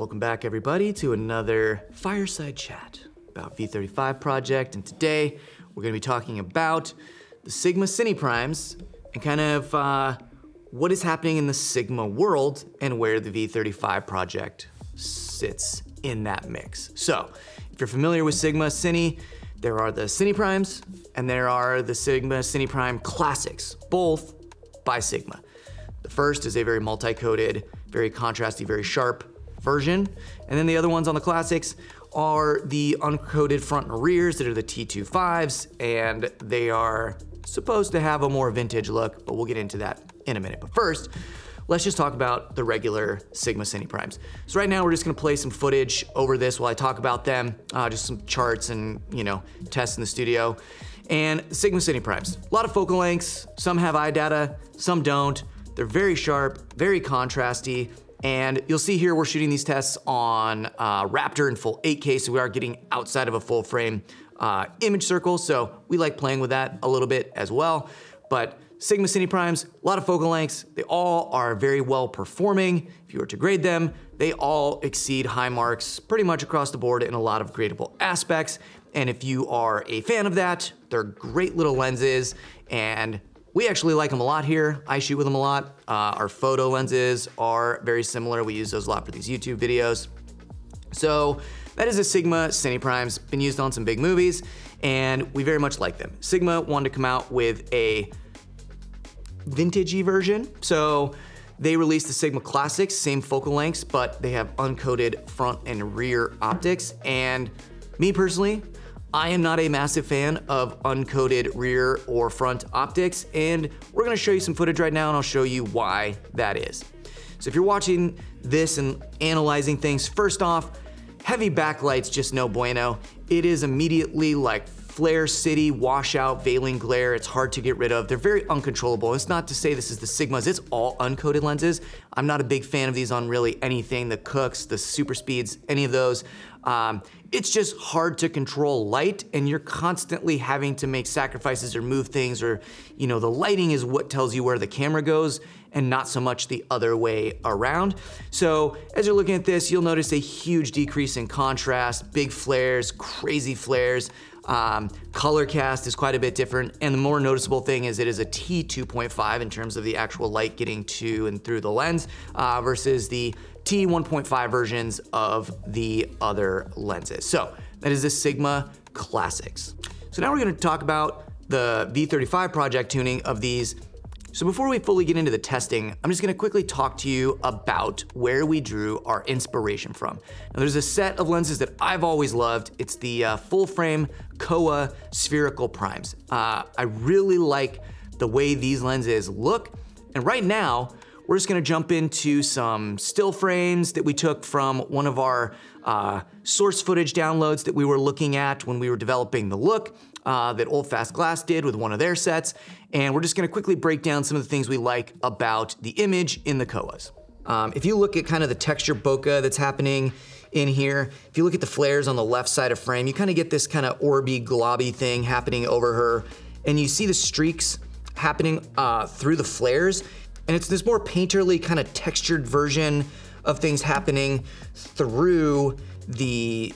Welcome back everybody to another fireside chat about V35 Project, and today we're gonna be talking about the Sigma Cine Primes and kind of what is happening in the Sigma world and where the V35 Project sits in that mix. So, if you're familiar with Sigma Cine, there are the Cine Primes and there are the Sigma Cine Prime Classics, both by Sigma. The first is a very multi-coated, very contrasty, very sharp version. And then the other ones on the Classics are the uncoated front and rears that are the T25s, and they are supposed to have a more vintage look, but we'll get into that in a minute. But first, let's just talk about the regular Sigma Cine Primes. So right now we're just gonna play some footage over this while I talk about them, just some charts and tests in the studio. And Sigma Cine Primes, a lot of focal lengths, some have eye data, some don't. They're very sharp, very contrasty, and you'll see here we're shooting these tests on Raptor in full 8K, so we are getting outside of a full frame image circle, so we like playing with that a little bit as well. But Sigma Cine Primes, a lot of focal lengths, they all are very well performing. If you were to grade them, they all exceed high marks pretty much across the board in a lot of gradable aspects. And if you are a fan of that, they're great little lenses, and we actually like them a lot here. I shoot with them a lot. Our photo lenses are very similar. We use those a lot for these YouTube videos. So that is a Sigma Cine Primes, been used on some big movies, and we very much like them. Sigma wanted to come out with a vintagey version. So they released the Sigma Classics, same focal lengths, but they have uncoated front and rear optics. And me personally, I am not a massive fan of uncoated rear or front optics, and we're gonna show you some footage right now and I'll show you why that is. So if you're watching this and analyzing things, first off, heavy backlight's just no bueno. It is immediately like flare city, washout, veiling glare. It's hard to get rid of. They're very uncontrollable. It's not to say this is the Sigmas, it's all uncoated lenses. I'm not a big fan of these on really anything, the Cooks, the Super Speeds, any of those. It's just hard to control light, and you're constantly having to make sacrifices or move things, or the lighting is what tells you where the camera goes and not so much the other way around. So as you're looking at this, you'll notice a huge decrease in contrast, big flares, crazy flares. Color cast is quite a bit different, and the more noticeable thing is it is a T2.5 in terms of the actual light getting to and through the lens versus the T1.5 versions of the other lenses. So that is the Sigma Classics. So now we're gonna talk about the V35 Project tuning of these. So before we fully get into the testing, I'm just gonna quickly talk to you about where we drew our inspiration from. Now there's a set of lenses that I've always loved. It's the full frame Kowa spherical primes. I really like the way these lenses look. And right now, we're just gonna jump into some still frames that we took from one of our source footage downloads that we were looking at when we were developing the look that Old Fast Glass did with one of their sets. And we're just gonna quickly break down some of the things we like about the image in the Kowas. If you look at kind of the texture bokeh that's happening in here, if you look at the flares on the left side of frame, you kind of get this kind of orby, globby thing happening over her. And you see the streaks happening through the flares. And it's this more painterly kind of textured version of things happening through the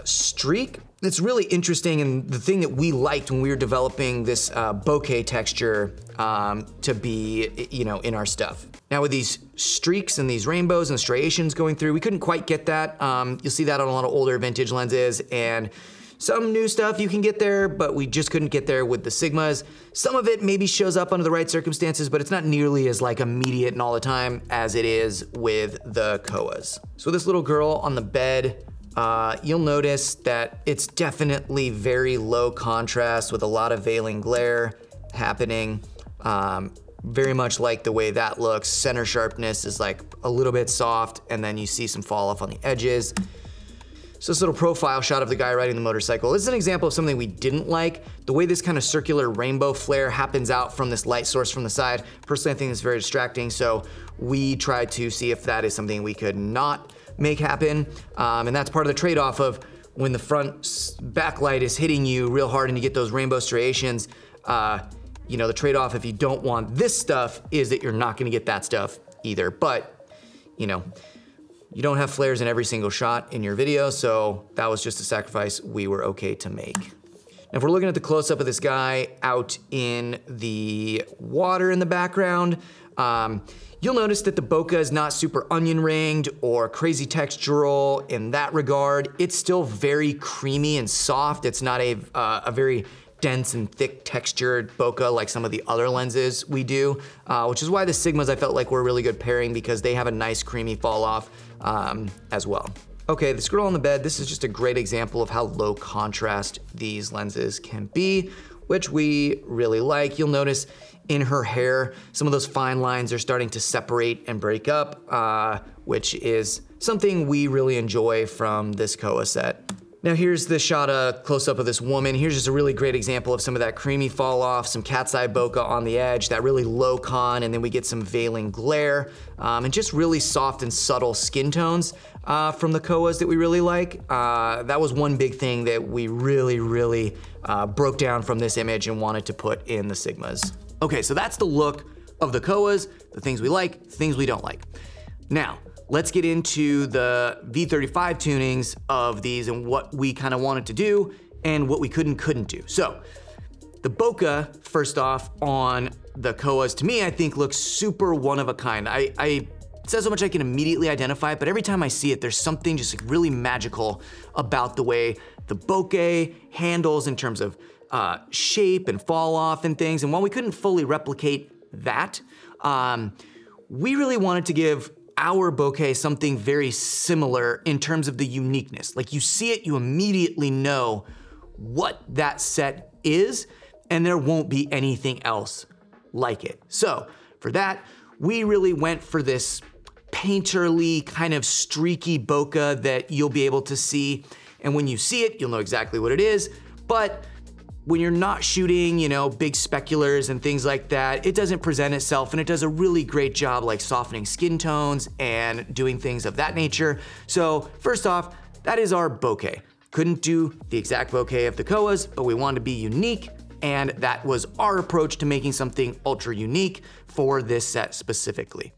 streak. It's really interesting, and the thing that we liked when we were developing this bokeh texture to be, in our stuff. Now with these streaks and these rainbows and striations going through, we couldn't quite get that. You'll see that on a lot of older vintage lenses, and some new stuff you can get there, but we just couldn't get there with the Sigmas. Some of it maybe shows up under the right circumstances, but it's not nearly as like immediate and all the time as it is with the Kowas. So this little girl on the bed, you'll notice that it's definitely very low contrast with a lot of veiling glare happening. Very much like the way that looks. Center sharpness is like a little bit soft, and then you see some fall off on the edges. So this little profile shot of the guy riding the motorcycle. This is an example of something we didn't like. The way this kind of circular rainbow flare happens out from this light source from the side. Personally, I think it's very distracting, so we tried to see if that is something we could not make happen. And that's part of the trade-off of when the front backlight is hitting you real hard and you get those rainbow striations, the trade-off if you don't want this stuff is that you're not gonna get that stuff either. But, You don't have flares in every single shot in your video, so that was just a sacrifice we were okay to make. Now, if we're looking at the close-up of this guy out in the water in the background, you'll notice that the bokeh is not super onion ringed or crazy textural in that regard. It's still very creamy and soft. It's not a very dense and thick textured bokeh like some of the other lenses we do, which is why the Sigmas I felt like were a really good pairing because they have a nice creamy fall off as well. Okay, the squirrel on the bed, this is just a great example of how low contrast these lenses can be, which we really like. You'll notice in her hair, some of those fine lines are starting to separate and break up, which is something we really enjoy from this Kowa set. Now here's the shot, a close-up of this woman. Here's just a really great example of some of that creamy fall off, some cat's eye bokeh on the edge, that really low con, and then we get some veiling glare, and just really soft and subtle skin tones from the Kowas that we really like. That was one big thing that we really broke down from this image and wanted to put in the Sigmas. Okay, so that's the look of the Kowas, the things we like, things we don't like. Now, let's get into the V35 tunings of these and what we kind of wanted to do and what we couldn't do. So, the bokeh, first off, on the Kowas, to me, I think looks super one of a kind. It says so much I can immediately identify it, but every time I see it, there's something just like really magical about the way the bokeh handles in terms of shape and fall off and things. And while we couldn't fully replicate that, we really wanted to give our bokeh something very similar in terms of the uniqueness. Like you see it, you immediately know what that set is, and there won't be anything else like it. So for that, we really went for this painterly kind of streaky bokeh that you'll be able to see. And when you see it, you'll know exactly what it is. But when you're not shooting, you know, big speculars and things like that, it doesn't present itself, and it does a really great job like softening skin tones and doing things of that nature. So first off, that is our bokeh. Couldn't do the exact bokeh of the Kowas, but we wanted to be unique, and that was our approach to making something ultra unique for this set specifically.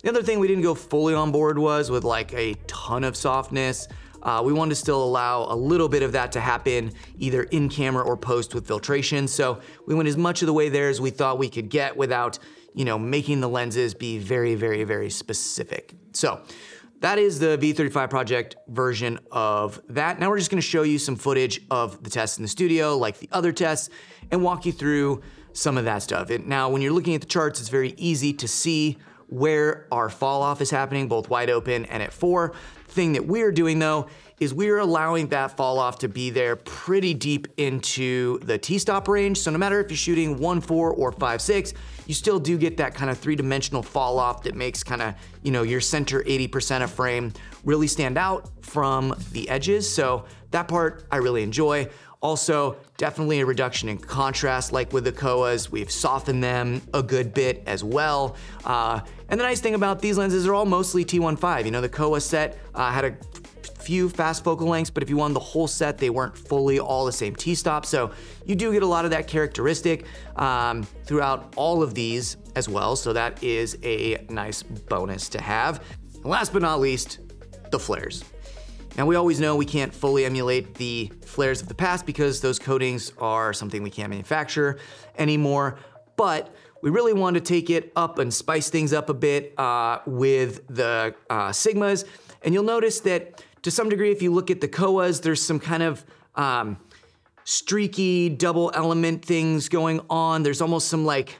The other thing we didn't go fully on board was with like a ton of softness. We wanted to still allow a little bit of that to happen either in camera or post with filtration. So we went as much of the way there as we thought we could get without, making the lenses be very, very, very specific. So that is the V35 Project version of that. Now we're just gonna show you some footage of the tests in the studio, like the other tests, and walk you through some of that stuff. Now, when you're looking at the charts, it's very easy to see where our fall off is happening, both wide open and at 4. The thing that we're doing though, is we're allowing that fall off to be there pretty deep into the T-stop range. So no matter if you're shooting 1.4 or 5.6, you still do get that kind of 3-dimensional fall off that makes kind of, your center 80% of frame really stand out from the edges. So that part I really enjoy. Also, definitely a reduction in contrast, like with the Kowas. We've softened them a good bit as well. And the nice thing about these lenses are all mostly T1.5. The Kowa set had a few fast focal lengths, but if you wanted the whole set, they weren't fully all the same T-stop. So you do get a lot of that characteristic throughout all of these as well. So that is a nice bonus to have. And last but not least, the flares. Now we always know we can't fully emulate the flares of the past because those coatings are something we can't manufacture anymore, but we really wanted to take it up and spice things up a bit with the Sigmas. And you'll notice that to some degree, if you look at the Kowas, there's some kind of streaky double element things going on. There's almost some like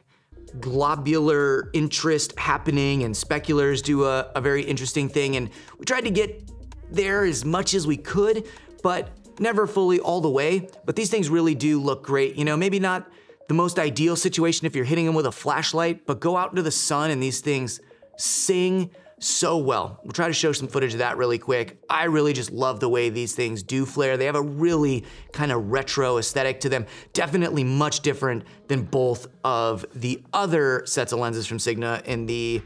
globular interest happening, and speculars do a very interesting thing. And we tried to get there as much as we could, but never fully all the way. But these things really do look great. Maybe not the most ideal situation if you're hitting them with a flashlight, but go out into the sun and these things sing so well. We'll try to show some footage of that really quick. I really just love the way these things do flare. They have a really kind of retro aesthetic to them. Definitely much different than both of the other sets of lenses from Sigma in the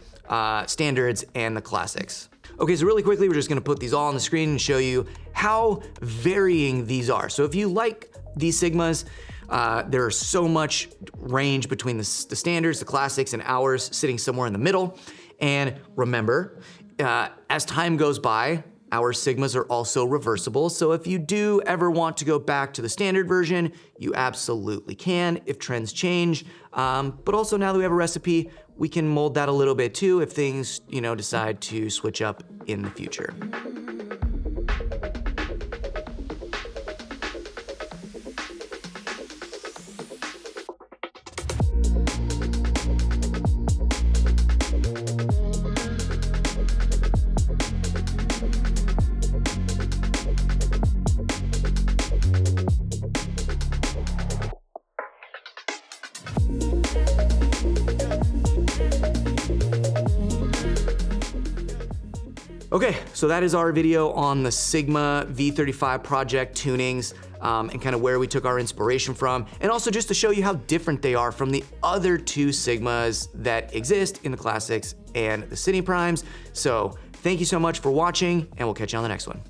standards and the classics. Okay, so really quickly, we're just gonna put these all on the screen and show you how varying these are. So if you like these Sigmas, there is so much range between the standards, the classics, and ours sitting somewhere in the middle. And remember, as time goes by, our Sigmas are also reversible. So if you do ever want to go back to the standard version, you absolutely can if trends change. But also now that we have a recipe, we can mold that a little bit too if things, decide to switch up in the future. Okay, so that is our video on the Sigma V35 Project tunings and kind of where we took our inspiration from, and also just to show you how different they are from the other two Sigmas that exist in the classics and the Cine Primes. So thank you so much for watching, and we'll catch you on the next one.